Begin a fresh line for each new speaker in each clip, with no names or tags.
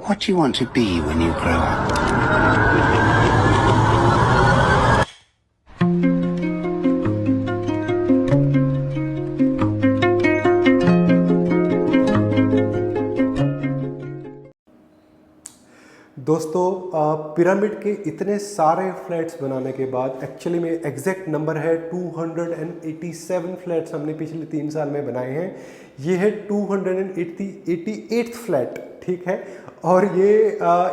What do you want to be when you grow up?
दोस्तों pyramid के इतने सारे फ्लैट्स बनाने के बाद एक्चुअली में एग्जैक्ट नंबर है 287 फ्लैट्स हमने पिछले 3 साल में बनाए हैं। ये है 288th फ्लैट, ठीक है। और ये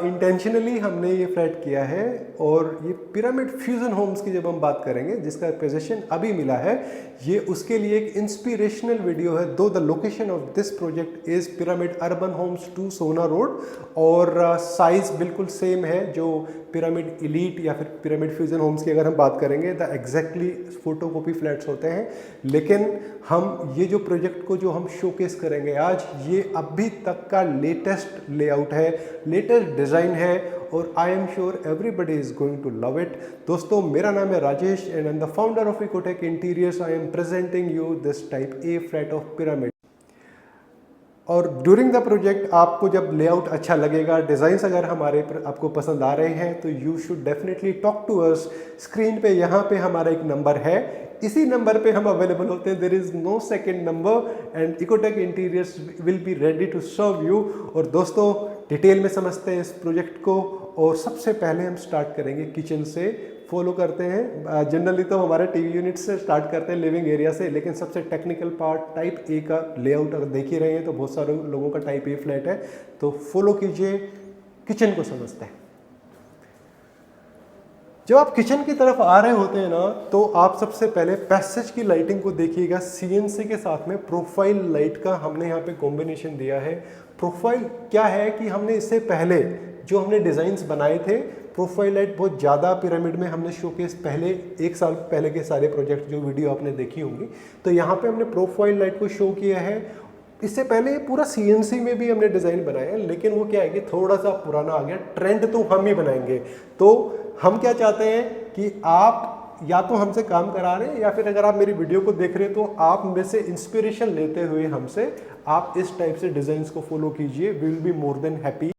इंटेंशनली हमने ये फ्लैट किया है। और ये पिरामिड फ्यूजन होम्स की जब हम बात करेंगे, जिसका पोजीशन अभी मिला है, ये उसके लिए एक इंस्पिरेशनल वीडियो है। Though the location of this project is Pyramid urban homes 2 Sohna road, और साइज बिल्कुल सेम है जो पिरामिड इलीट या फिर पिरामिड फ्यूजन होम्स की अगर हम बात करेंगे द एग्जैक्टली फोटोकॉपी फ्लैट्स होते हैं। लेकिन हम ये जो प्रोजेक्ट को जो हम शोकेस करेंगे आज, ये अभी तक का लेटेस्ट लेआउट है, लेटेस्ट डिज़ाइन है, और I am sure everybody is going to love it. दोस्तों, मेरा नाम है Rajesh and I am the founder of Ecotech interiors. I am presenting you this type A flat of Pyramid. और during the project आपको जब layout अच्छा लगेगा, designs अगर हमारे आपको पसंद आ रहे हैं, तो you should definitely talk to us. Screen पे यहाँ पे हमारा एक नंबर है, इसी नंबर पे हम अवेलेबल होते हैं। There is no second number and Ecotech interiors will be ready to serve you. और दोस्तों, डिटेल में समझते हैं इस प्रोजेक्ट को। और सबसे पहले हम स्टार्ट करेंगे किचन से, फॉलो करते हैं। जनरली तो हमारे टीवी यूनिट से स्टार्ट करते हैं, लिविंग एरिया से, लेकिन सबसे टेक्निकल पार्ट टाइप ए का लेआउट अगर देख ही रहे हैं तो बहुत सारे लोगों का टाइप ए फ्लैट है, तो फॉलो कीजिए, किचन को समझते हैं। जब आप किचन की तरफ आ रहे होते हैं ना, तो आप सबसे पहले पैसेज की लाइटिंग को देखिएगा। सीएनसी के साथ में प्रोफाइल लाइट का हमने यहाँ पे कॉम्बिनेशन दिया है। प्रोफाइल क्या है कि हमने इससे पहले जो हमने डिज़ाइंस बनाए थे, प्रोफाइल लाइट बहुत ज़्यादा पिरामिड में हमने शोकेस पहले 1 साल पहले के सारे प्रोजेक्ट जो वीडियो आपने देखी होंगी, तो यहाँ पे हमने प्रोफाइल लाइट को शो किया है। इससे पहले पूरा सीएनसी में भी हमने डिज़ाइन बनाया है, लेकिन वो क्या है कि थोड़ा सा पुराना आ गया। ट्रेंड तो हम ही बनाएंगे। तो हम क्या चाहते हैं कि आप या तो हमसे काम करा रहे हैं, या फिर अगर आप मेरी वीडियो को देख रहे हैं तो आप मेरे से इंस्पिरेशन लेते हुए हमसे आप इस टाइप से डिज़ाइंस को फॉलो कीजिए। We will be more than happy.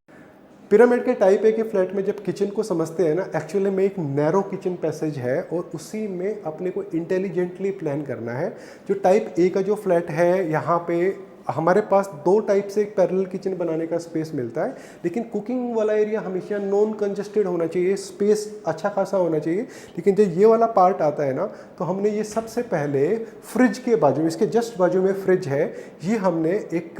Pyramid के टाइप ए के फ्लैट में जब किचन को समझते हैं ना, एक्चुअली में एक नैरो किचन पैसेज है और उसी में अपने को इंटेलिजेंटली प्लान करना है। जो टाइप ए का जो फ्लैट है, यहाँ पे हमारे पास 2 टाइप से एक पैरेलल किचन बनाने का स्पेस मिलता है, लेकिन कुकिंग वाला एरिया हमेशा नॉन कंजस्टेड होना चाहिए, स्पेस अच्छा खासा होना चाहिए। लेकिन जब ये वाला पार्ट आता है ना, तो हमने ये सबसे पहले फ्रिज के बाजू, इसके जस्ट बाजू में फ्रिज है, ये हमने एक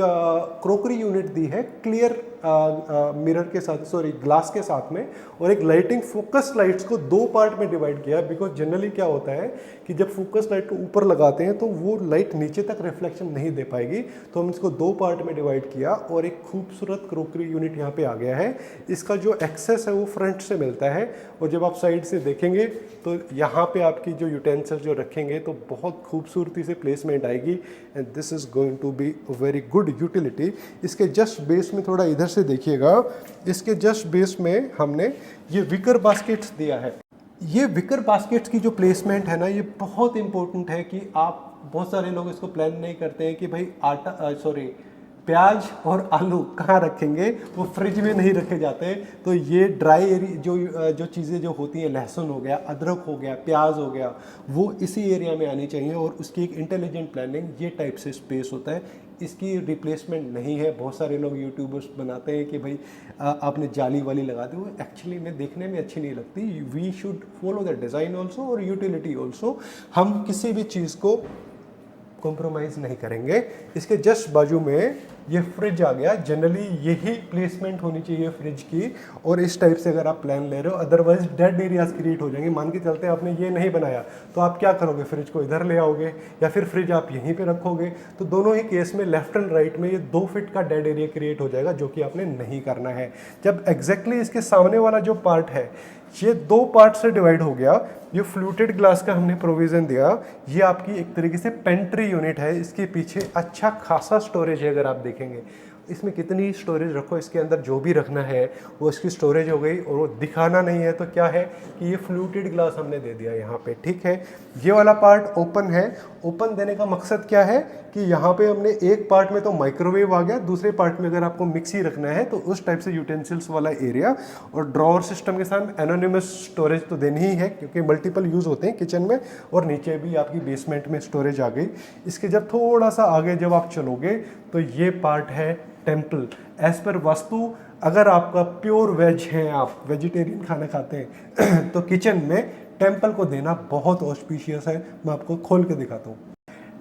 क्रोकरी यूनिट दी है क्लियर मिरर के साथ, सॉरी ग्लास के साथ में, और एक लाइटिंग फोकस लाइट्स को 2 पार्ट में डिवाइड किया। बिकॉज जनरली क्या होता है कि जब फोकस लाइट को ऊपर लगाते हैं तो वो लाइट नीचे तक रिफ्लेक्शन नहीं दे पाएगी, तो हम इसको 2 पार्ट में डिवाइड किया और एक खूबसूरत क्रोकरी यूनिट यहाँ पे आ गया है। इसका जो एक्सेस है वो फ्रंट से मिलता है, और जब आप साइड से देखेंगे तो यहाँ पे आपकी जो यूटेंसिल्स जो रखेंगे तो बहुत खूबसूरती से प्लेसमेंट आएगी, and this is going to be very good utility. इसके जस्ट बेस में थोड़ा इधर से देखिएगा, इसके जस्ट बेस में हमने ये विकर बास्केट्स दिया है। ये विकर बास्केट्स की जो प्लेसमेंट है ना, ये बहुत इंपॉर्टेंट है कि आप, बहुत सारे लोग इसको प्लान नहीं करते हैं कि भाई प्याज और आलू कहाँ रखेंगे, वो फ्रिज में नहीं रखे जाते। तो ये ड्राई एरिया जो चीज़ें जो होती हैं, लहसुन हो गया, अदरक हो गया, प्याज हो गया, वो इसी एरिया में आनी चाहिए, और उसकी एक इंटेलिजेंट प्लानिंग ये टाइप से स्पेस होता है। इसकी रिप्लेसमेंट नहीं है। बहुत सारे लोग यूट्यूबर्स बनाते हैं कि भाई आपने जाली वाली लगा दी, वो एक्चुअली में देखने में अच्छी नहीं लगती। We should follow the design also और यूटिलिटी ऑल्सो। हम किसी भी चीज़ को कॉम्प्रोमाइज़ नहीं करेंगे। इसके जस्ट बाजू में ये फ्रिज आ गया। जनरली यही प्लेसमेंट होनी चाहिए फ्रिज की, और इस टाइप से अगर आप प्लान ले रहे हो, अदरवाइज डेड एरियाज क्रिएट हो जाएंगे। मान के चलते हैं आपने ये नहीं बनाया, तो आप क्या करोगे, फ्रिज को इधर ले आओगे या फिर फ्रिज आप यहीं पे रखोगे। तो दोनों ही केस में लेफ्ट एंड राइट में ये 2 फीट का डेड एरिया क्रिएट हो जाएगा, जो कि आपने नहीं करना है। जब एग्जैक्टली इसके सामने वाला जो पार्ट है, ये 2 पार्ट से डिवाइड हो गया। ये फ्लूटेड ग्लास का हमने प्रोविज़न दिया। ये आपकी एक तरीके से पेंट्री यूनिट है। इसके पीछे अच्छा खासा स्टोरेज है अगर आप देखेंगे। इसमें कितनी स्टोरेज रखो, इसके अंदर जो भी रखना है वो इसकी स्टोरेज हो गई। और वो दिखाना नहीं है तो क्या है कि ये फ्लूटेड ग्लास हमने दे दिया यहाँ पे, ठीक है। ये वाला पार्ट ओपन है। ओपन देने का मकसद क्या है कि यहाँ पे हमने एक पार्ट में तो माइक्रोवेव आ गया, दूसरे पार्ट में अगर आपको मिक्सी रखना है तो उस टाइप से यूटेंसिल्स वाला एरिया। और ड्रॉअर सिस्टम के साथ एनोनिमस स्टोरेज तो देनी ही है क्योंकि मल्टीपल यूज़ होते हैं किचन में। और नीचे भी आपकी बेसमेंट में स्टोरेज आ गई। इसके जब थोड़ा सा आगे जब आप चलोगे तो ये पार्ट है टेम्पल। एज पर वास्तु, अगर आपका प्योर वेज है, आप वेजिटेरियन खाना खाते हैं तो किचन में टेम्पल को देना बहुत ऑस्पिशियस है। मैं आपको खोल के दिखाता हूँ।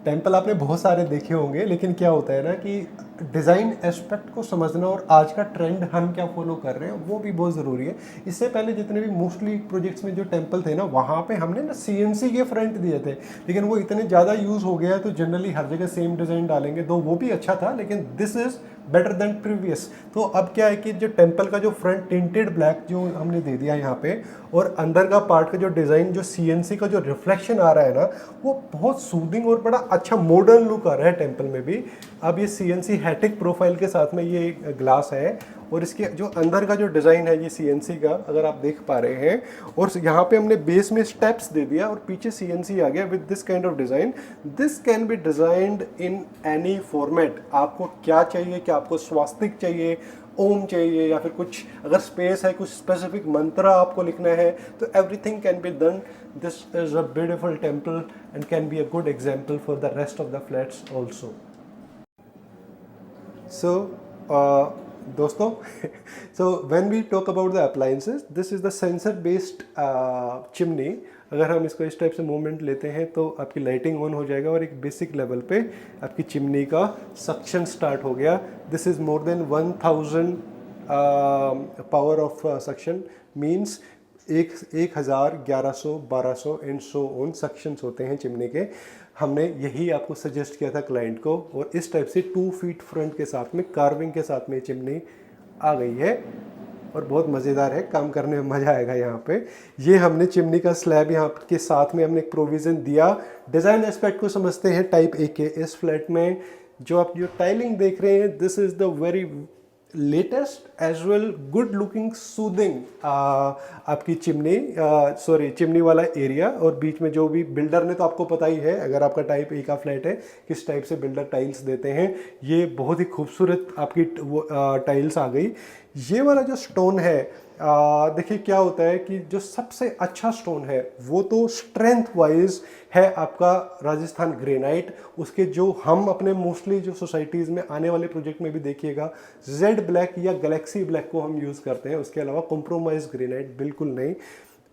टेम्पल आपने बहुत सारे देखे होंगे, लेकिन क्या होता है ना कि डिज़ाइन एस्पेक्ट को समझना और आज का ट्रेंड हम क्या फॉलो कर रहे हैं वो भी बहुत ज़रूरी है। इससे पहले जितने भी मोस्टली प्रोजेक्ट्स में जो टेम्पल थे ना, वहाँ पे हमने ना CNC के फ्रंट दिए थे, लेकिन वो इतने ज़्यादा यूज़ हो गया है तो जनरली हर जगह सेम डिज़ाइन डालेंगे, तो वो भी अच्छा था, लेकिन this is better than previous. तो अब क्या है कि जो टेम्पल का जो फ्रंट टिंटेड ब्लैक जो हमने दे दिया यहाँ पे, और अंदर का पार्ट का जो डिज़ाइन, जो CNC का जो रिफ्लेक्शन आ रहा है ना, वो बहुत सूदिंग और बड़ा अच्छा मॉडर्न लुक आ रहा है टेम्पल में भी। अब ये CNC हैटिक प्रोफाइल के साथ में ये ग्लास है, और इसके जो अंदर का जो डिज़ाइन है ये CNC का, अगर आप देख पा रहे हैं। और यहाँ पे हमने बेस में स्टेप्स दे दिया और पीछे CNC आ गया with this kind of design. This can be designed in any format. आपको क्या चाहिए, क्या आपको स्वास्तिक चाहिए, ओम चाहिए, या फिर कुछ अगर स्पेस है, कुछ स्पेसिफिक मंत्र आपको लिखना है, तो everything can be done. This is a beautiful temple and can be a good example for the rest of the flats also. So, दोस्तों, so when we talk about the appliances, this is the sensor based chimney। अगर हम इसको इस type से movement लेते हैं तो आपकी लाइटिंग ऑन हो जाएगा और एक बेसिक लेवल पे आपकी चिमनी का सक्शन स्टार्ट हो गया। This is more than 1000 power of suction, means 1000, 1100, 1200 and so on suctions होते हैं चिमनी के। हमने यही आपको सजेस्ट किया था क्लाइंट को, और इस टाइप से 2 फीट फ्रंट के साथ में कार्विंग के साथ में चिमनी आ गई है और बहुत मज़ेदार है, काम करने में मज़ा आएगा यहाँ पे। ये हमने चिमनी का स्लैब यहाँ के साथ में हमने एक प्रोविज़न दिया। डिज़ाइन एस्पेक्ट को समझते हैं टाइप ए के। इस फ्लैट में जो आप जो टाइलिंग देख रहे हैं, this is the very latest as well good looking soothing आपकी चिमनी, चिमनी वाला एरिया। और बीच में जो भी बिल्डर ने, तो आपको पता ही है अगर आपका टाइप ए का फ्लैट है किस टाइप से बिल्डर टाइल्स देते हैं। ये बहुत ही खूबसूरत आपकी टाइल्स आ गई। ये वाला जो स्टोन है, देखिए क्या होता है कि जो सबसे अच्छा स्टोन है वो तो स्ट्रेंथ वाइज है आपका राजस्थान ग्रेनाइट। उसके जो हम अपने मोस्टली जो सोसाइटीज़ में आने वाले प्रोजेक्ट में भी देखिएगा, जेड ब्लैक या गैलेक्सी ब्लैक को हम यूज़ करते हैं, उसके अलावा कॉम्प्रोमाइज ग्रेनाइट बिल्कुल नहीं।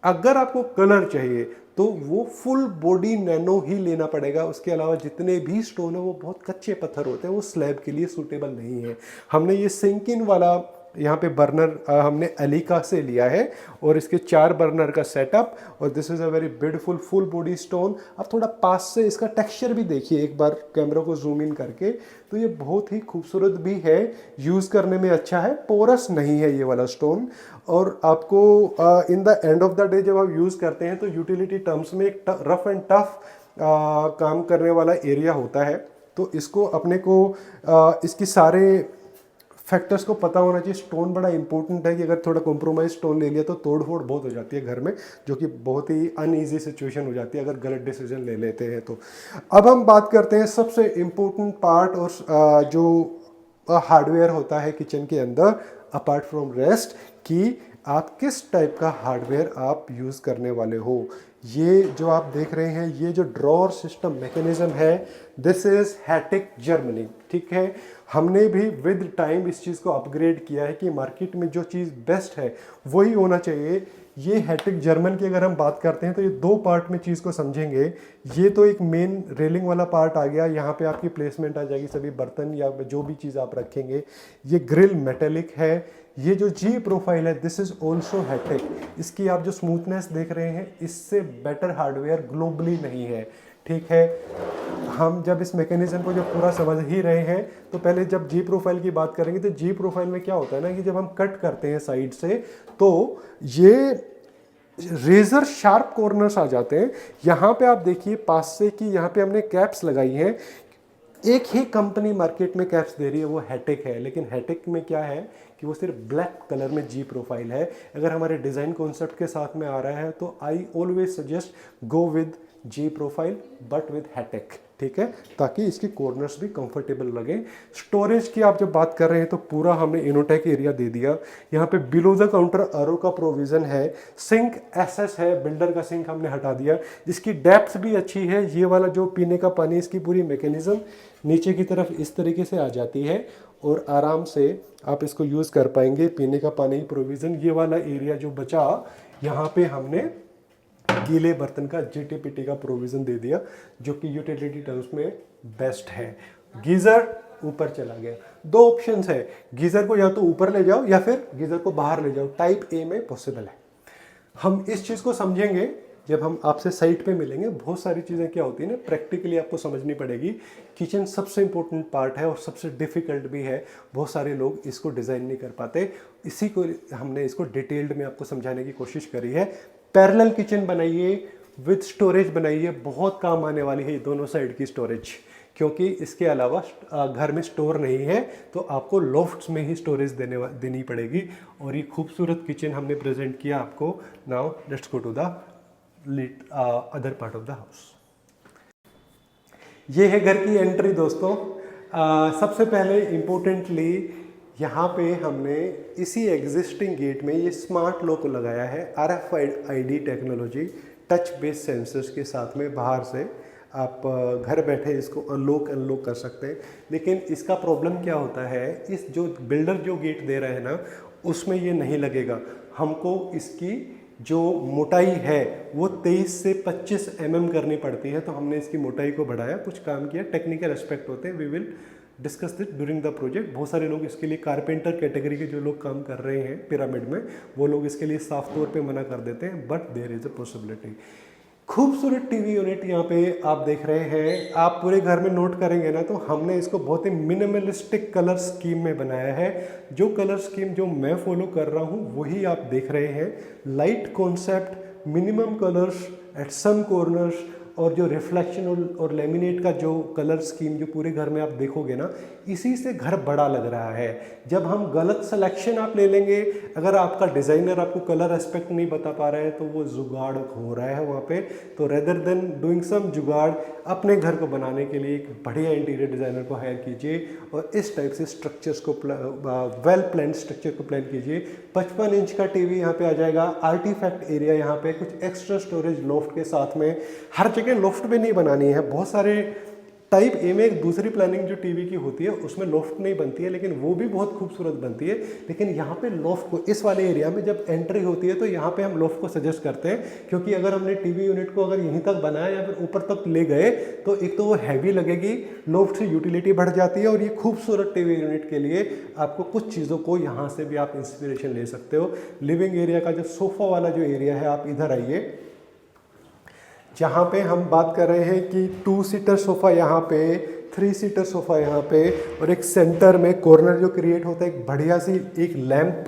अगर आपको कलर चाहिए तो वो फुल बॉडी नैनो ही लेना पड़ेगा। उसके अलावा जितने भी स्टोन है वो बहुत कच्चे पत्थर होते हैं, वो स्लैब के लिए सूटेबल नहीं है। हमने ये सिंक इन वाला यहाँ पे बर्नर हमने एलिका से लिया है, और इसके 4 बर्नर का सेटअप, और this is a very beautiful full body stone. अब थोड़ा पास से इसका टेक्सचर भी देखिए एक बार कैमरा को जूम इन करके, तो ये बहुत ही खूबसूरत भी है, यूज़ करने में अच्छा है, पोरस नहीं है ये वाला स्टोन। और आपको in the end of the day जब आप यूज़ करते हैं तो यूटिलिटी टर्म्स में एक रफ एंड टफ काम करने वाला एरिया होता है। तो इसको अपने को इसकी सारे फैक्टर्स को पता होना चाहिए। स्टोन बड़ा इंपॉर्टेंट है कि अगर थोड़ा कॉम्प्रोमाइज स्टोन ले लिया तो तोड़ फोड़ बहुत हो जाती है घर में, जो कि बहुत ही अनईजी सिचुएशन हो जाती है अगर गलत डिसीजन ले लेते हैं तो। अब हम बात करते हैं सबसे इम्पोर्टेंट पार्ट, और जो हार्डवेयर होता है किचन के अंदर अपार्ट फ्रॉम रेस्ट, कि आप किस टाइप का हार्डवेयर आप यूज़ करने वाले हो। ये जो आप देख रहे हैं, ये जो ड्रॉअर सिस्टम मैकेनिज्म है, दिस इज़ हैटिक जर्मनी, ठीक है। हमने भी विद टाइम इस चीज़ को अपग्रेड किया है कि मार्केट में जो चीज़ बेस्ट है वही होना चाहिए। ये हैटिक जर्मन की अगर हम बात करते हैं तो ये 2 पार्ट में चीज़ को समझेंगे। ये तो एक मेन रेलिंग वाला पार्ट आ गया, यहाँ पे आपकी प्लेसमेंट आ जाएगी सभी बर्तन या जो भी चीज़ आप रखेंगे। ये ग्रिल मेटेलिक है। ये जो जी प्रोफाइल है, दिस इज़ ऑल्सो हैटिक। इसकी आप जो स्मूथनेस देख रहे हैं, इससे बेटर हार्डवेयर ग्लोबली नहीं है, ठीक है। हम जब इस मैकेनिज्म को जब पूरा समझ ही रहे हैं तो पहले जब जी प्रोफाइल की बात करेंगे, तो जी प्रोफाइल में क्या होता है ना कि जब हम कट करते हैं साइड से तो ये रेजर शार्प कॉर्नर्स आ जाते हैं। यहाँ पे आप देखिए पास से कि यहाँ पे हमने कैप्स लगाई हैं। एक ही कंपनी मार्केट में कैप्स दे रही है, वो हैटेक है। लेकिन हैटेक में क्या है कि वो सिर्फ ब्लैक कलर में जी प्रोफाइल है। अगर हमारे डिज़ाइन कॉन्सेप्ट के साथ में आ रहा है तो I always suggest go with G profile but with Hettich, ठीक है, ताकि इसकी कॉर्नर्स भी कंफर्टेबल लगे। स्टोरेज की आप जब बात कर रहे हैं तो पूरा हमने इनोटेक एरिया दे दिया। यहाँ पे बिलो द काउंटर आरओ का प्रोविज़न है। सिंक एसएस है, बिल्डर का सिंक हमने हटा दिया, जिसकी डेप्थ भी अच्छी है। ये वाला जो पीने का पानी, इसकी पूरी मैकेनिज्म नीचे की तरफ इस तरीके से आ जाती है और आराम से आप इसको यूज़ कर पाएंगे। पीने का पानी प्रोविज़न, ये वाला एरिया जो बचा, यहाँ पे हमने गीले बर्तन का जीटीपीटी का प्रोविज़न दे दिया, जो कि यूटिलिटी टर्म्स में बेस्ट है। गीज़र ऊपर चला गया। दो ऑप्शंस है, गीज़र को या तो ऊपर ले जाओ या फिर गीज़र को बाहर ले जाओ। टाइप ए में पॉसिबल है। हम इस चीज़ को समझेंगे जब हम आपसे साइट पे मिलेंगे। बहुत सारी चीज़ें क्या होती है ना, प्रैक्टिकली आपको समझनी पड़ेगी। किचन सबसे इंपॉर्टेंट पार्ट है और सबसे डिफ़िकल्ट भी है। बहुत सारे लोग इसको डिज़ाइन नहीं कर पाते, इसी को हमने इसको डिटेल्ड में आपको समझाने की कोशिश करी है। पैरेलल किचन बनाइए, विद स्टोरेज बनाइए, बहुत काम आने वाली है दोनों साइड की स्टोरेज, क्योंकि इसके अलावा घर में स्टोर नहीं है तो आपको लॉफ्ट्स में ही स्टोरेज देनी पड़ेगी। और ये खूबसूरत किचन हमने प्रेजेंट किया आपको। Now let's go to the other part of the house. ये है घर की एंट्री दोस्तों। सबसे पहले इम्पोर्टेंटली यहाँ पे हमने इसी एग्जिस्टिंग गेट में ये स्मार्ट लॉक लगाया है। RFID technology, touch based sensors के साथ में बाहर से आप घर बैठे इसको अनलॉक कर सकते हैं। लेकिन इसका प्रॉब्लम क्या होता है, इस जो बिल्डर जो गेट दे रहे हैं ना, उसमें ये नहीं लगेगा। हमको इसकी जो मोटाई है वो 23 से 25 mm करनी पड़ती है, तो हमने इसकी मोटाई को बढ़ाया, कुछ काम किया। टेक्निकल एस्पेक्ट होते हैं, we will discuss that during the project. बहुत सारे लोग इसके लिए, कारपेंटर कैटेगरी के जो लोग काम कर रहे हैं पिरामिड में, वो लोग इसके लिए साफ तौर पे मना कर देते हैं, but there is a possibility. खूबसूरत टीवी यूनिट यहाँ पे आप देख रहे हैं। आप पूरे घर में नोट करेंगे ना तो हमने इसको बहुत ही मिनिमलिस्टिक कलर स्कीम में बनाया है। जो कलर स्कीम जो मैं फॉलो कर रहा हूँ वही आप देख रहे हैं। Light concept, minimum colours at some corners, और जो रिफ्लेक्शन और लेमिनेट का जो कलर स्कीम जो पूरे घर में आप देखोगे ना, इसी से घर बड़ा लग रहा है। जब हम गलत सिलेक्शन आप ले लेंगे, अगर आपका डिज़ाइनर आपको कलर एस्पेक्ट नहीं बता पा रहा है तो वो जुगाड़ हो रहा है वहाँ पे। तो रेदर देन डूइंग सम जुगाड़, अपने घर को बनाने के लिए एक बढ़िया इंटीरियर डिज़ाइनर को हायर कीजिए और इस टाइप से स्ट्रक्चर्स को वेल प्लान स्ट्रक्चर को प्लान कीजिए। 55 इंच का टीवी यहाँ पे आ जाएगा। आर्टिफैक्ट एरिया यहाँ पे, कुछ एक्स्ट्रा स्टोरेज लॉफ्ट के साथ में। हर जगह लॉफ्ट में नहीं बनानी है। बहुत सारे टाइप ए में एक दूसरी प्लानिंग जो टीवी की होती है उसमें लॉफ्ट नहीं बनती है, लेकिन वो भी बहुत खूबसूरत बनती है। लेकिन यहाँ पे लॉफ्ट को, इस वाले एरिया में जब एंट्री होती है तो यहाँ पे हम लॉफ्ट को सजेस्ट करते हैं, क्योंकि अगर हमने टीवी यूनिट को अगर यहीं तक बनाया या फिर ऊपर तक ले गए तो एक तो वो हैवी लगेगी, लॉफ्ट से यूटिलिटी बढ़ जाती है। और ये खूबसूरत टीवी यूनिट के लिए आपको कुछ चीज़ों को यहाँ से भी आप इंस्पिरेशन ले सकते हो। लिविंग एरिया का जो सोफा वाला जो एरिया है, आप इधर आइए, जहाँ पे हम बात कर रहे हैं कि 2 सीटर सोफ़ा यहाँ पे, 3 सीटर सोफ़ा यहाँ पे, और एक सेंटर में कॉर्नर जो क्रिएट होता है, एक बढ़िया सी एक लैंप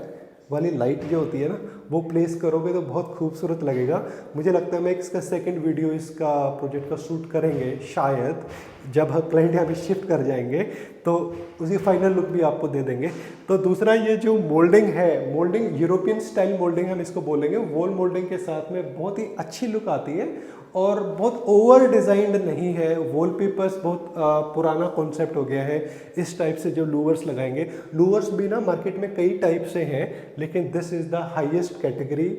वाली लाइट जो होती है ना, वो प्लेस करोगे तो बहुत खूबसूरत लगेगा। मुझे लगता है मैं इसका सेकंड वीडियो इसका प्रोजेक्ट का शूट करेंगे शायद, जब हम क्लाइंट यहाँ पे शिफ्ट कर जाएंगे तो उसकी फाइनल लुक भी आपको दे देंगे। तो दूसरा ये जो मोल्डिंग है, मोल्डिंग यूरोपियन स्टाइल मोल्डिंग हम इसको बोलेंगे। वॉल मोल्डिंग के साथ में बहुत ही अच्छी लुक आती है और बहुत ओवर डिज़ाइंड नहीं है। वॉलपेपर्स बहुत पुराना कॉन्सेप्ट हो गया है। इस टाइप से जो लूवर्स लगाएंगे, लूवर्स भी ना मार्केट में कई टाइप से हैं, लेकिन this is the highest category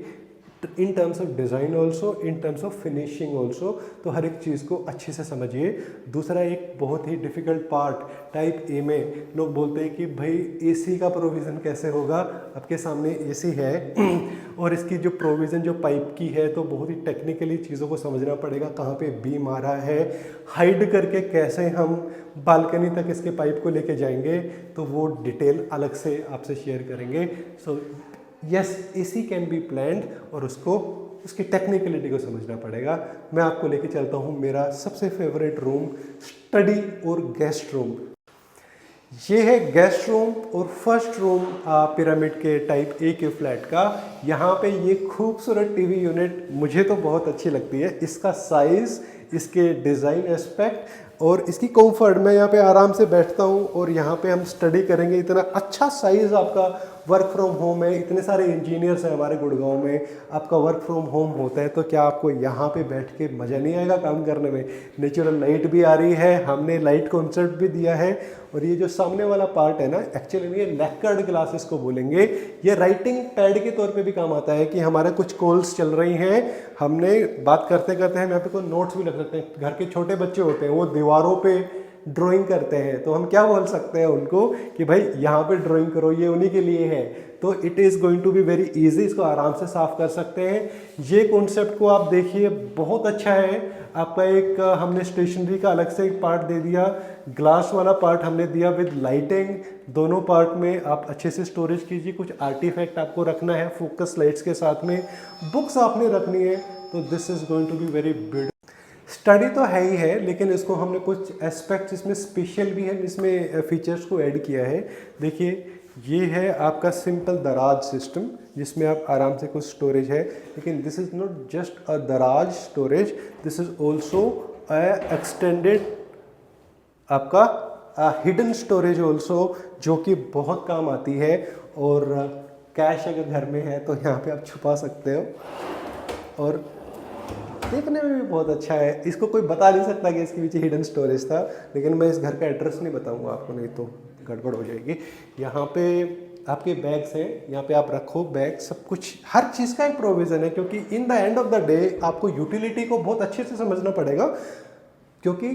in terms of design also, in terms of finishing also. तो हर एक चीज़ को अच्छे से समझिए। दूसरा एक बहुत ही डिफ़िकल्ट पार्ट, टाइप ए में लोग बोलते हैं कि भाई एसी का प्रोविज़न कैसे होगा। आपके सामने एसी है और इसकी जो प्रोविज़न जो पाइप की है, तो बहुत ही टेक्निकली चीज़ों को समझना पड़ेगा। कहाँ पे बीम आ रहा है, हाइड करके कैसे हम बालकनी तक इसके पाइप को लेके जाएंगे, तो वो डिटेल अलग से आपसे शेयर करेंगे। So yes, AC can be planned और उसको उसकी टेक्निकलिटी को समझना पड़ेगा। मैं आपको लेके चलता हूँ मेरा सबसे फेवरेट रूम, स्टडी और गेस्ट रूम। ये है गेस्ट रूम और फर्स्ट रूम पिरामिड के टाइप ए के फ्लैट का। यहाँ पे ये खूबसूरत टीवी यूनिट मुझे तो बहुत अच्छी लगती है। इसका साइज़, इसके डिज़ाइन एस्पेक्ट, और इसकी कंफर्ट, मैं यहाँ पे आराम से बैठता हूँ और यहाँ पे हम स्टडी करेंगे। इतना अच्छा साइज़ आपका वर्क फ्रॉम होम है, इतने सारे इंजीनियर्स हैं हमारे गुड़गांव में, आपका वर्क फ्रॉम होम होता है, तो क्या आपको यहाँ पे बैठ के मज़ा नहीं आएगा काम करने में। नेचुरल लाइट भी आ रही है, हमने लाइट कॉन्सेप्ट भी दिया है। और ये जो सामने वाला पार्ट है ना, एक्चुअली में ये लैक्वर्ड ग्लासेस को बोलेंगे। ये राइटिंग पैड के तौर पे भी काम आता है कि हमारे कुछ कॉल्स चल रही हैं, हमने बात करते करते हम यहाँ पे कोई नोट्स भी लग सकते हैं। घर के छोटे बच्चे होते हैं, वो दीवारों पे ड्राइंग करते हैं, तो हम क्या बोल सकते हैं उनको कि भाई यहाँ पे ड्राइंग करो, ये उन्हीं के लिए है। तो it is going to be very easy, इसको आराम से साफ कर सकते हैं। ये कॉन्सेप्ट को आप देखिए, बहुत अच्छा है आपका। एक हमने स्टेशनरी का अलग से एक पार्ट दे दिया, ग्लास वाला पार्ट हमने दिया विद लाइटिंग। दोनों पार्ट में आप अच्छे से स्टोरेज कीजिए। कुछ आर्टिफैक्ट आपको रखना है फोकस लाइट्स के साथ में, बुक्स आपने रखनी है, तो this is going to be very big. Study तो है ही है, लेकिन इसको हमने कुछ एस्पेक्ट्स इसमें स्पेशल भी है, इसमें फीचर्स को ऐड किया है। देखिए, ये है आपका सिंपल दराज सिस्टम, जिसमें आप आराम से कुछ स्टोरेज है, लेकिन this is not just a दराज storage, this is also extended आपका हिडन स्टोरेज ऑल्सो, जो कि बहुत काम आती है। और कैश अगर घर में है तो यहाँ पे आप छुपा सकते हो, और देखने में भी बहुत अच्छा है। इसको कोई बता नहीं सकता कि इसके पीछे हिडन स्टोरेज था, लेकिन मैं इस घर का एड्रेस नहीं बताऊंगा आपको, नहीं तो गड़बड़ हो जाएगी। यहाँ पे आपके बैग्स हैं, यहाँ पे आप रखो बैग, सब कुछ हर चीज़ का एक प्रोविज़न है, क्योंकि in the end of the day आपको यूटिलिटी को बहुत अच्छे से समझना पड़ेगा। क्योंकि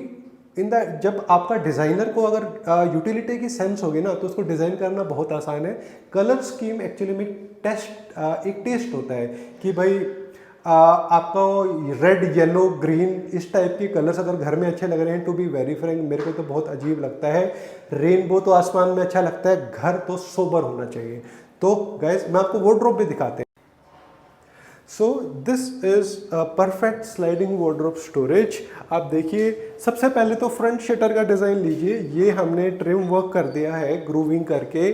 जब आपका डिज़ाइनर को अगर यूटिलिटी की सेंस होगी ना, तो उसको डिज़ाइन करना बहुत आसान है। कलर स्कीम एक्चुअली में एक टेस्ट होता है कि भाई आपको रेड, येलो, ग्रीन इस टाइप के कलर्स अगर घर में अच्छे लग रहे हैं, टू बी वेरी फ्रैंक मेरे को तो बहुत अजीब लगता है। रेनबो तो आसमान में अच्छा लगता है, घर तो सोबर होना चाहिए। तो गाइस, मैं आपको वार्डरोब भी दिखाते हैं। So this is perfect sliding wardrobe storage. आप देखिए, सबसे पहले तो फ्रंट शटर का डिज़ाइन लीजिए। ये हमने ट्रिम वर्क कर दिया है ग्रूविंग करके।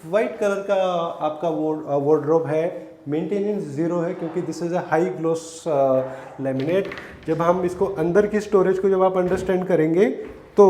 वाइट कलर का आपका वार्डरोब है, मेंटेनेंस ज़ीरो है, क्योंकि this is a high gloss laminate. जब हम इसको अंदर की स्टोरेज को जब आप अंडरस्टैंड करेंगे, तो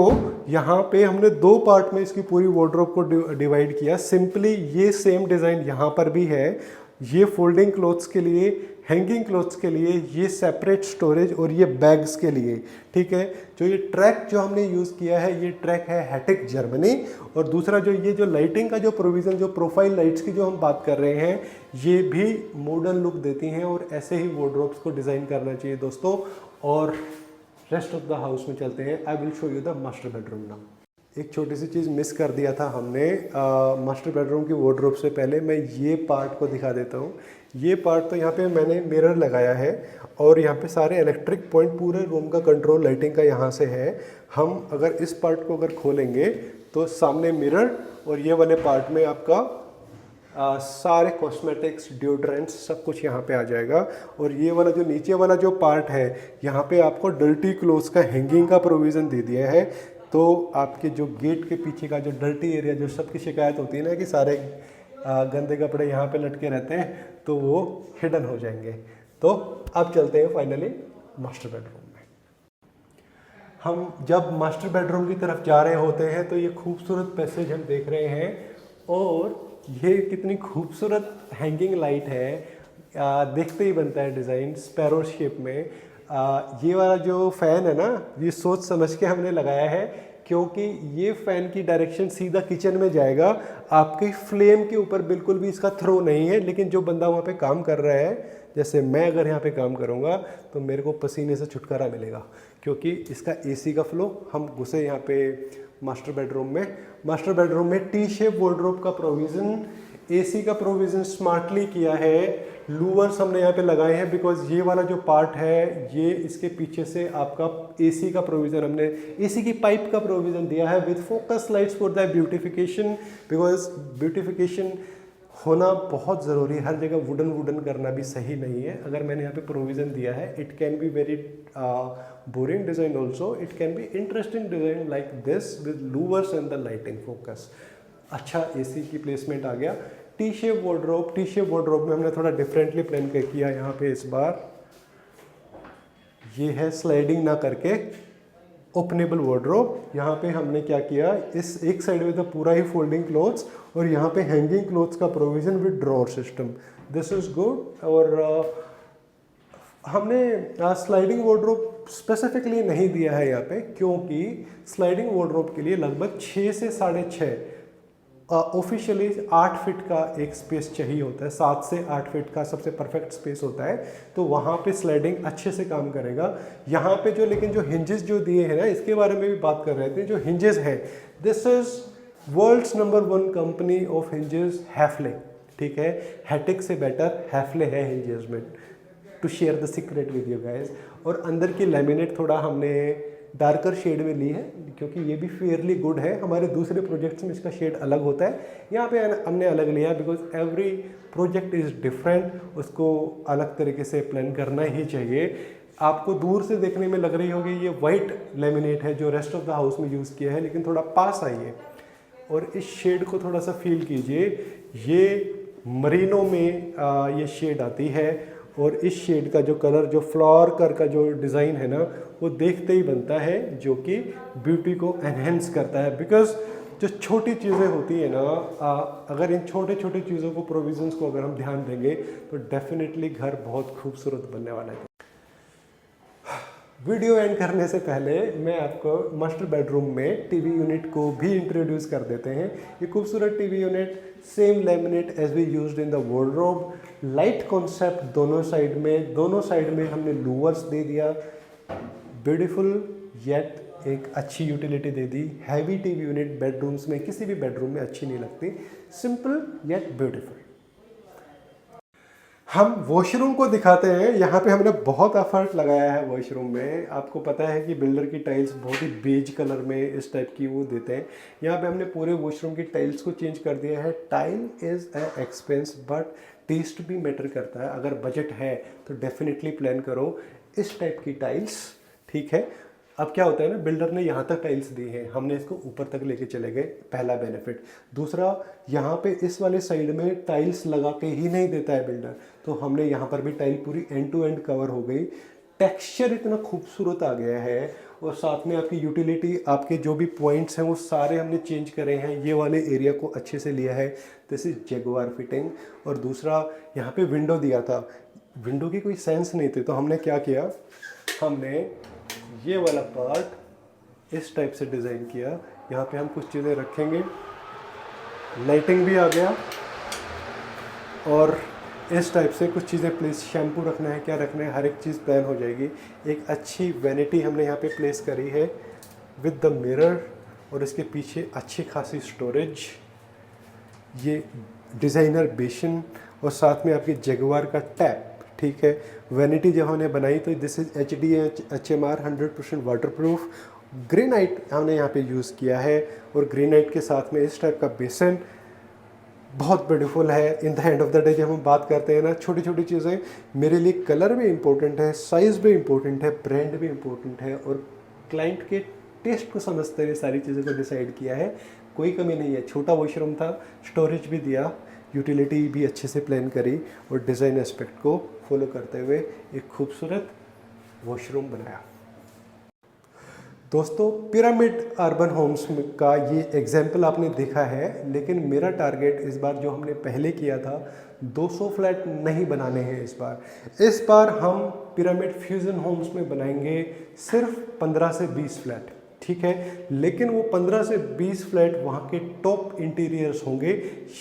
यहाँ पे हमने दो पार्ट में इसकी पूरी वार्डरोब को डिवाइड किया। सिंपली ये सेम डिज़ाइन यहाँ पर भी है। ये फोल्डिंग क्लोथ्स के लिए, हैंगिंग क्लोथ्स के लिए, ये सेपरेट स्टोरेज, और ये बैग्स के लिए, ठीक है। जो ये ट्रैक जो हमने यूज़ किया है, ये ट्रैक है हैटिक जर्मनी। और दूसरा जो ये जो लाइटिंग का जो प्रोविज़न, जो प्रोफाइल लाइट्स की जो हम बात कर रहे हैं, ये भी मॉडर्न लुक देती हैं। और ऐसे ही वार्डरोब्स को डिज़ाइन करना चाहिए दोस्तों। और रेस्ट ऑफ द हाउस में चलते हैं। I will show you the master bedroom now. एक छोटी सी चीज़ मिस कर दिया था हमने मास्टर बेडरूम की वार्डरोब से पहले। मैं ये पार्ट को दिखा देता हूँ। ये पार्ट तो यहाँ पे मैंने मिरर लगाया है, और यहाँ पे सारे इलेक्ट्रिक पॉइंट, पूरे रूम का कंट्रोल लाइटिंग का यहाँ से है। हम अगर इस पार्ट को अगर खोलेंगे, तो सामने मिरर, और ये वाले पार्ट में आपका सारे कॉस्मेटिक्स, डिओड्रेंट्स, सब कुछ यहाँ पे आ जाएगा। और ये वाला जो नीचे वाला जो पार्ट है, यहाँ पे आपको डर्टी क्लोथ्स का हैंगिंग का प्रोविज़न दे दिया है। तो आपके जो गेट के पीछे का जो डर्टी एरिया, जो सबकी शिकायत होती है ना कि सारे गंदे कपड़े यहाँ पे लटके रहते हैं, तो वो हिडन हो जाएंगे। तो अब चलते हैं फाइनली मास्टर बेडरूम में। हम जब मास्टर बेडरूम की तरफ जा रहे होते हैं, तो ये खूबसूरत पैसेज हम देख रहे हैं, और ये कितनी खूबसूरत हैंगिंग लाइट है। देखते ही बनता है डिज़ाइन स्पैरो शेप में। ये वाला जो फ़ैन है ना, ये सोच समझ के हमने लगाया है, क्योंकि ये फ़ैन की डायरेक्शन सीधा किचन में जाएगा, आपकी फ्लेम के ऊपर बिल्कुल भी इसका थ्रो नहीं है। लेकिन जो बंदा वहाँ पे काम कर रहा है, जैसे मैं अगर यहाँ पे काम करूँगा, तो मेरे को पसीने से छुटकारा मिलेगा, क्योंकि इसका एसी का फ्लो। हम घुसे यहाँ पे मास्टर बेडरूम में। मास्टर बेडरूम में टी शेप वार्डरोब का प्रोविज़न, एसी का प्रोविज़न स्मार्टली किया है। लूवर्स हमने यहाँ पे लगाए हैं, बिकॉज ये वाला जो पार्ट है, ये इसके पीछे से आपका एसी का प्रोविज़न, हमने एसी की पाइप का प्रोविज़न दिया है with focus lights for the beautification. Because beautification होना बहुत ज़रूरी है, हर जगह वुडन करना भी सही नहीं है। अगर मैंने यहाँ पे प्रोविज़न दिया है, it can be very boring design also, it can be interesting design like this with louvres and the lighting focus. अच्छा एसी की प्लेसमेंट आ गया। टी शेप वार्डरोब में हमने थोड़ा डिफरेंटली प्लान किया यहाँ पे इस बार। ये है स्लाइडिंग ना करके, ओपनेबल वार्डरोब। यहाँ पे हमने क्या किया, इस एक साइड में तो पूरा ही फोल्डिंग क्लोथ्स और यहाँ पे हैंगिंग क्लोथ्स का provision with drawer system, this is good. और हमने स्लाइडिंग वार्डरोब स्पेसिफिकली नहीं दिया है यहाँ पे, क्योंकि स्लाइडिंग वार्डरोब के लिए लगभग 6 से 6.5 ऑफिशियली 8 फीट का एक स्पेस चाहिए होता है, 7 से 8 फीट का सबसे परफेक्ट स्पेस होता है, तो वहाँ पे स्लाइडिंग अच्छे से काम करेगा। यहाँ पे जो लेकिन जो हिंजेस जो दिए हैं ना, इसके बारे में भी बात कर रहे थे। जो हिंजेस हैं, this is world's number 1 company of hinges, Hafele, ठीक है। हैटिक से बेटर हैफले है हिंजेस में, to share the secret with you guys. और अंदर की लैमिनेट थोड़ा हमने डार्कर शेड में ली है, क्योंकि ये भी फेयरली गुड है। हमारे दूसरे प्रोजेक्ट्स में इसका शेड अलग होता है, यहाँ पे हमने अलग लिया because every project is different, उसको अलग तरीके से प्लान करना ही चाहिए। आपको दूर से देखने में लग रही होगी ये वाइट लेमिनेट है जो रेस्ट ऑफ द हाउस में यूज़ किया है, लेकिन थोड़ा पास आइए और इस शेड को थोड़ा सा फील कीजिए। ये मरीनो में ये शेड आती है, और इस शेड का जो कलर, जो फ्लावर कर का जो डिज़ाइन है ना, वो देखते ही बनता है, जो कि ब्यूटी को एनहेंस करता है। बिकॉज जो छोटी चीज़ें होती है ना, अगर इन छोटे छोटे चीज़ों को, प्रोविजंस को अगर हम ध्यान देंगे तो डेफिनेटली घर बहुत खूबसूरत बनने वाला है। वीडियो एंड करने से पहले मैं आपको मास्टर बेडरूम में टीवी यूनिट को भी इंट्रोड्यूस कर देते हैं। ये खूबसूरत TV unit same laminate as we used in the wardrobe, light concept दोनों साइड में हमने लूवर्स दे दिया, ब्यूटीफुल येट एक अच्छी यूटिलिटी दे दी। हैवी टीवी यूनिट बेडरूम्स में, किसी भी बेडरूम में अच्छी नहीं लगती, सिंपल येट ब्यूटीफुल। हम वॉशरूम को दिखाते हैं। यहाँ पे हमने बहुत एफर्ट लगाया है वॉशरूम में। आपको पता है कि बिल्डर की टाइल्स बहुत ही बेज कलर में इस टाइप की वो देते हैं। यहाँ पे हमने पूरे वॉशरूम की टाइल्स को चेंज कर दिया है। Tile is a expense but taste भी मैटर करता है। अगर बजट है तो डेफिनेटली प्लान करो इस टाइप की टाइल्स, ठीक है। अब क्या होता है ना, बिल्डर ने यहाँ तक टाइल्स दी हैं, हमने इसको ऊपर तक लेके चले गए, पहला बेनिफिट। दूसरा, यहाँ पे इस वाले साइड में टाइल्स लगा के ही नहीं देता है बिल्डर, तो हमने यहाँ पर भी टाइल पूरी एंड टू एंड कवर हो गई। टेक्सचर इतना खूबसूरत आ गया है, और साथ में आपकी यूटिलिटी, आपके जो भी पॉइंट्स हैं वो सारे हमने चेंज करे हैं। ये वाले एरिया को अच्छे से लिया है, दिस इज जगुआर फिटिंग। और दूसरा, यहाँ पे विंडो दिया था, विंडो की कोई सेंस नहीं थी, तो हमने क्या किया, हमने ये वाला पार्ट इस टाइप से डिज़ाइन किया। यहाँ पे हम कुछ चीज़ें रखेंगे, लाइटिंग भी आ गया, और इस टाइप से कुछ चीज़ें प्लेस, शैम्पू रखना है, क्या रखना है, हर एक चीज़ प्लान हो जाएगी। एक अच्छी वैनिटी हमने यहाँ पे प्लेस करी है विद द मिरर, और इसके पीछे अच्छी खासी स्टोरेज, ये डिज़ाइनर बेसिन, और साथ में आपकी जगुआर का टैप, ठीक है। वैनिटी जब हमने बनाई तो this is HDHMR 100% waterproof. Granite हमने यहाँ पे यूज़ किया है, और ग्रेनाइट के साथ में इस टाइप का बेसन बहुत ब्यूटीफुल है। In the end of the day जब हम बात करते हैं ना, छोटी छोटी चीज़ें, मेरे लिए कलर भी इम्पोर्टेंट है, साइज़ भी इम्पोर्टेंट है, ब्रांड भी इम्पोर्टेंट है, और क्लाइंट के टेस्ट को समझते हुए सारी चीज़ों को डिसाइड किया है। कोई कमी नहीं है। छोटा वॉशरूम था, स्टोरेज भी दिया, यूटिलिटी भी अच्छे से प्लान करी, और डिज़ाइन एस्पेक्ट को फॉलो करते हुए एक खूबसूरत वॉशरूम बनाया। दोस्तों, पिरामिड अर्बन होम्स का ये एग्जाम्पल आपने देखा है, लेकिन मेरा टारगेट इस बार, जो हमने पहले किया था, 200 फ्लैट नहीं बनाने हैं इस बार हम पिरामिड फ्यूजन होम्स में बनाएंगे सिर्फ 15 से 20 फ्लैट, ठीक है। लेकिन वो 15 से 20 फ्लैट वहाँ के टॉप इंटीरियर्स होंगे,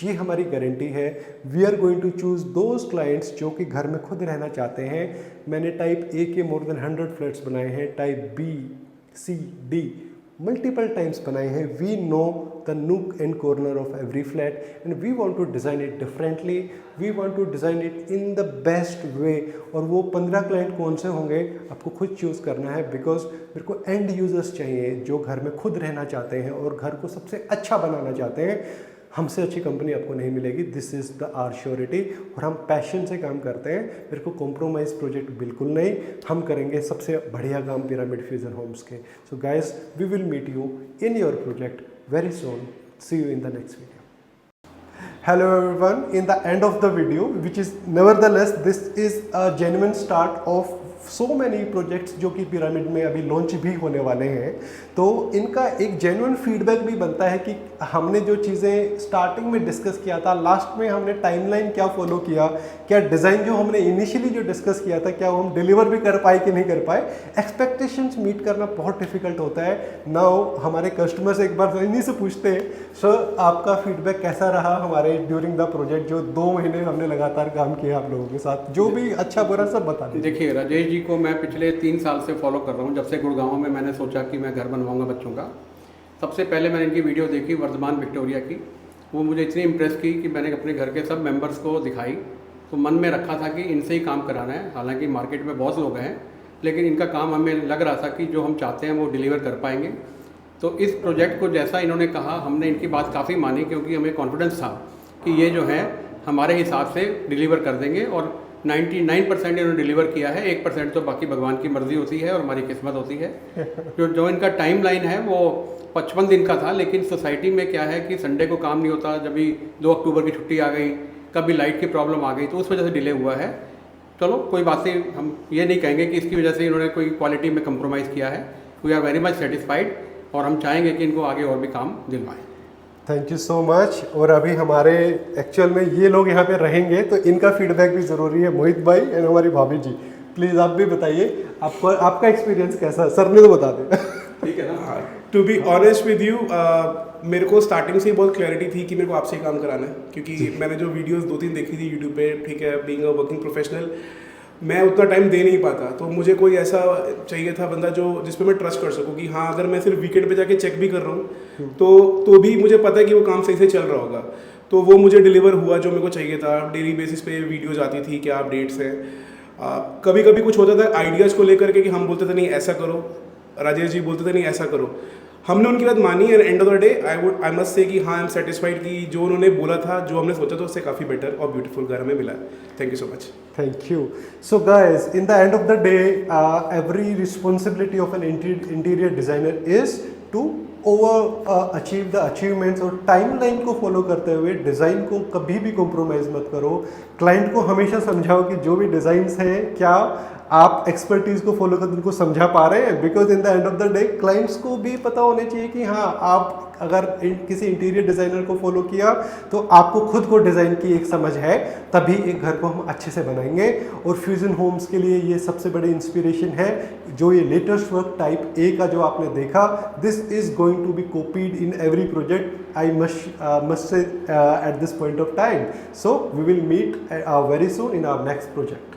ये हमारी गारंटी है। We are going to choose those clients जो कि घर में खुद रहना चाहते हैं। मैंने टाइप ए के मोर देन 100 फ्लैट्स बनाए हैं, type B, C, D multiple times बनाए हैं। We know the nook and corner of every flat and we want to design it differently, we want to design it in the best way. और वो 15 client कौन से होंगे आपको खुद choose करना है, बिकॉज मेरे को एंड यूज़र्स चाहिए जो घर में खुद रहना चाहते हैं और घर को सबसे अच्छा बनाना चाहते हैं। हमसे अच्छी कंपनी आपको नहीं मिलेगी, this is the our surety. और हम पैशन से काम करते हैं, मेरे को कॉम्प्रोमाइज़ प्रोजेक्ट बिल्कुल नहीं। हम करेंगे सबसे बढ़िया काम पिरामिड फ्यूजन होम्स के। So guys, we will meet you in your project very soon. See you in the next video. Hello everyone, in the end of the video, which is nevertheless this is a genuine start of so many projects जो कि pyramid में अभी launch भी होने वाले हैं, तो इनका एक जेन्युइन फीडबैक भी बनता है कि हमने जो चीज़ें स्टार्टिंग में डिस्कस किया था, लास्ट में हमने टाइमलाइन क्या फॉलो किया, क्या डिज़ाइन जो हमने इनिशियली जो डिस्कस किया था क्या वो हम डिलीवर भी कर पाए कि नहीं कर पाए। एक्सपेक्टेशंस मीट करना बहुत डिफिकल्ट होता है। नाउ हमारे कस्टमर्स एक बार इन्हीं से पूछते हैं, सर आपका फीडबैक कैसा रहा हमारे ड्यूरिंग द प्रोजेक्ट, जो 2 महीने हमने लगातार काम किया आप लोगों के साथ, जो भी अच्छा बुरा सब बता दीजिए।
देखिए, राजेश जी को मैं पिछले 3 साल से फॉलो कर रहा हूँ। जब से गुड़गांव में मैंने सोचा कि मैं घर बनवाऊंगा बच्चों का, सबसे पहले मैंने इनकी वीडियो देखी वर्धमान विक्टोरिया की। वो मुझे इतनी इम्प्रेस की कि मैंने अपने घर के सब मेंबर्स को दिखाई, तो मन में रखा था कि इनसे ही काम कराना है। हालांकि मार्केट में बहुत लोग हैं, लेकिन इनका काम हमें लग रहा था कि जो हम चाहते हैं वो डिलीवर कर पाएंगे। तो इस प्रोजेक्ट को जैसा इन्होंने कहा, हमने इनकी बात काफ़ी मानी, क्योंकि हमें कॉन्फिडेंस था कि ये जो है हमारे हिसाब से डिलीवर कर देंगे। और 99% इन्होंने डिलीवर किया है, 1% तो बाकी भगवान की मर्ज़ी होती है और हमारी किस्मत होती है। जो इनका टाइम लाइन है वो 55 दिन का था, लेकिन सोसाइटी में क्या है कि संडे को काम नहीं होता, जब भी 2 अक्टूबर की छुट्टी आ गई, कभी लाइट की प्रॉब्लम आ गई, तो उस वजह से डिले हुआ है। चलो कोई बात नहीं, हम ये नहीं कहेंगे कि इसकी वजह से इन्होंने कोई क्वालिटी में कंप्रोमाइज़ किया है। We are very much satisfied और हम चाहेंगे कि इनको आगे और भी काम दिलवाएं।
Thank you so much. और अभी हमारे एक्चुअल में ये लोग यहाँ पे रहेंगे, तो इनका फीडबैक भी ज़रूरी है। मोहित भाई एंड हमारी भाभी जी, प्लीज़ आप भी बताइए आपको आपका एक्सपीरियंस कैसा है। सर ने तो बता दें।
ठीक है ना।
To be honest with you, मेरे को स्टार्टिंग से ही बहुत क्लैरिटी थी कि मेरे को आपसे ही काम कराना है, क्योंकि मैंने जो वीडियोस 2-3 देखी थी यूट्यूब पे, ठीक है, बीइंग अ वर्किंग प्रोफेशनल, मैं उतना टाइम दे नहीं पाता। तो मुझे कोई ऐसा चाहिए था बंदा जो जिस पे मैं ट्रस्ट कर सकूं कि हाँ, अगर मैं सिर्फ वीकेंड पे जाके चेक भी कर रहा हूँ तो भी मुझे पता है कि वो काम सही से चल रहा होगा। तो वो मुझे डिलीवर हुआ जो मेरे को चाहिए था। डेली बेसिस पे वीडियोज़ आती थी, क्या अपडेट्स हैं। कभी कभी कुछ होता था आइडियाज़ को लेकर के कि हम बोलते थे नहीं ऐसा करो, राजेश जी बोलते थे नहीं ऐसा करो। हमने उनकी बात मानी and end of the day I must से कि हाँ, आई एम सेटिस्फाइड कि जो उन्होंने बोला था, जो हमने सोचा था, उससे काफ़ी बेटर और ब्यूटीफुल घर हमें मिला है। Thank you so much.
Thank you. So guys, in the end of the day, every responsibility of an interior designer is to achieve the achievements, और टाइमलाइन को फॉलो करते हुए डिज़ाइन को कभी भी कॉम्प्रोमाइज़ मत करो। क्लाइंट को हमेशा समझाओ कि जो भी डिज़ाइंस हैं, क्या आप एक्सपर्टीज़ को फॉलो कर उनको समझा पा रहे हैं। Because in the end of the day clients को भी पता होना चाहिए कि हाँ, आप अगर किसी इंटीरियर डिज़ाइनर को फॉलो किया तो आपको खुद को डिज़ाइन की एक समझ है, तभी एक घर को हम अच्छे से बनाएंगे। और फ्यूजन होम्स के लिए ये सबसे बड़ी इंस्पिरेशन है। जो ये लेटेस्ट वर्क टाइप ए का जो आपने देखा, this is going to be copied in every project, I must say at this point of time. So we will meet very soon in our next project.